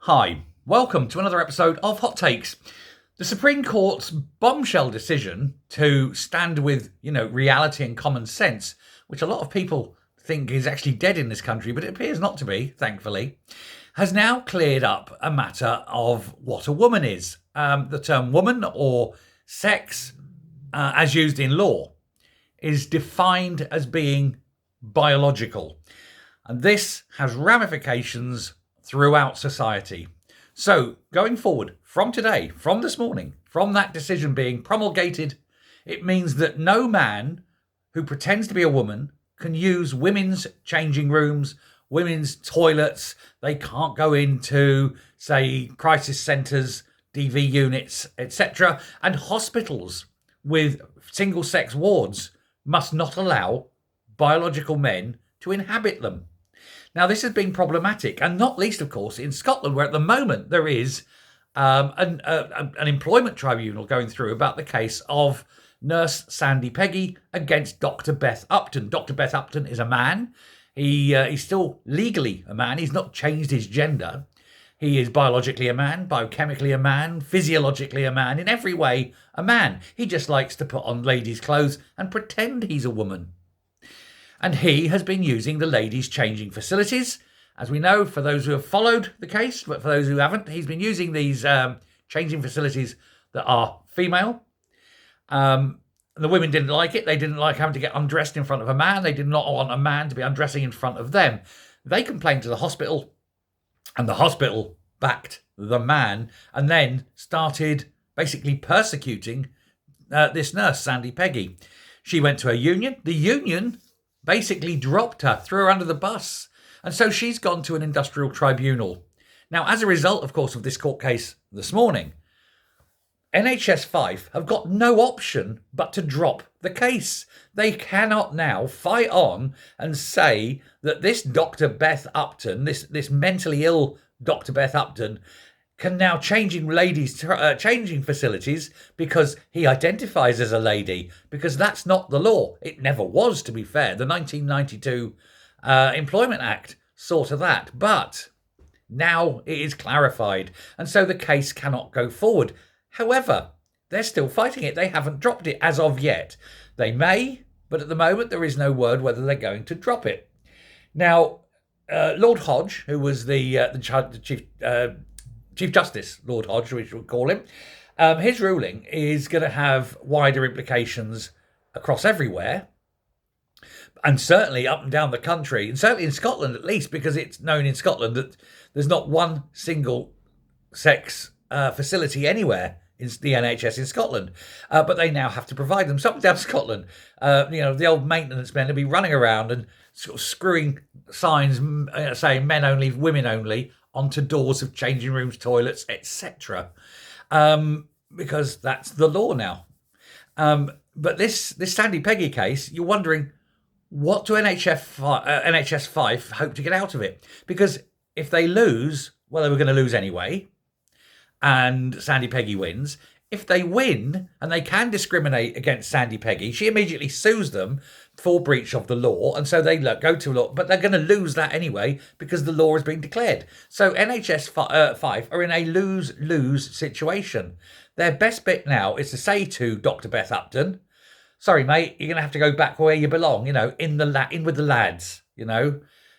Hi, welcome to another episode of Hot Takes. The Supreme Court's bombshell decision to stand with, reality and common sense, which a lot of people think is actually dead in this country, but it appears not to be, thankfully, has now cleared up a matter of what a woman is. The term woman or sex, as used in law, is defined as being biological. And this has ramifications throughout society. So, going forward, from today, from this morning, from that decision being promulgated, it means that no man who pretends to be a woman can use women's changing rooms, women's toilets. They can't go into, say, crisis centres, DV units, etc. And hospitals with single-sex wards must not allow biological men to inhabit them. Now, this has been problematic, and not least, of course, in Scotland, where at the moment there is an employment tribunal going through about the case of nurse Sandy Peggy against Dr. Beth Upton. Dr. Beth Upton is a man. He's still legally a man. He's not changed his gender. He is biologically a man, biochemically a man, physiologically a man, in every way a man. He just likes to put on ladies' clothes and pretend he's a woman. And he has been using the ladies' changing facilities. As we know, for those who have followed the case, but for those who haven't, he's been using these changing facilities that are female. The women didn't like it. They didn't like having to get undressed in front of a man. They did not want a man to be undressing in front of them. They complained to the hospital, and the hospital backed the man and then started basically persecuting this nurse, Sandy Peggy. She went to a union. The union basically dropped her, threw her under the bus. And so she's gone to an industrial tribunal. Now, as a result, of course, of this court case this morning, NHS Fife have got no option but to drop the case. They cannot now fight on and say that this Dr. Beth Upton, this mentally ill Dr. Beth Upton, can now change in ladies' changing facilities because he identifies as a lady, because that's not the law. It never was, to be fair. The 1992 Employment Act saw to that. But now it is clarified, and so the case cannot go forward. However, they're still fighting it. They haven't dropped it as of yet. They may, but at the moment there is no word whether they're going to drop it. Now, Lord Hodge, who was the Chief Justice, Lord Hodge, which we'll call him, his ruling is going to have wider implications across everywhere, and certainly up and down the country, and certainly in Scotland at least, because it's known in Scotland that there's not one single sex facility anywhere in the NHS in Scotland, but they now have to provide them. So up and down Scotland, the old maintenance men will be running around and sort of screwing signs saying men only, women only, onto doors of changing rooms, toilets, etc. Because that's the law now. But this Sandy Peggy case, you're wondering, what do NHS Fife hope to get out of it? Because if they lose, well, they were going to lose anyway, and Sandy Peggy wins. If they win and they can discriminate against Sandy Peggy, she immediately sues them for breach of the law, and so they go to law, but they're going to lose that anyway because the law has been declared. So NHS Fife are in a lose-lose situation. Their best bit now is to say to Dr. Beth Upton, sorry, mate, you're going to have to go back where you belong, in with the lads,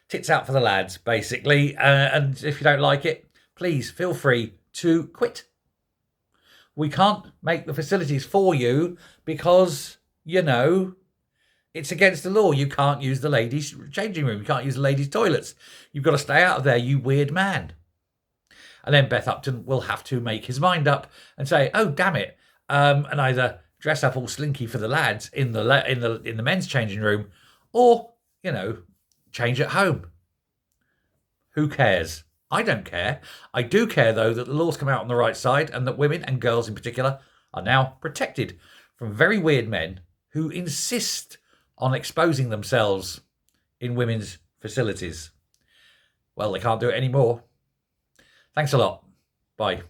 tits out for the lads, basically. And if you don't like it, please feel free to quit. We can't make the facilities for you because, it's against the law. You can't use the ladies' changing room. You can't use the ladies' toilets. You've got to stay out of there, you weird man. And then Beth Upton will have to make his mind up and say, oh, damn it, and either dress up all slinky for the lads in the men's changing room, or, change at home. Who cares? I don't care. I do care, though, that the laws come out on the right side and that women, and girls in particular, are now protected from very weird men who insist on exposing themselves in women's facilities. Well, they can't do it anymore. Thanks a lot. Bye.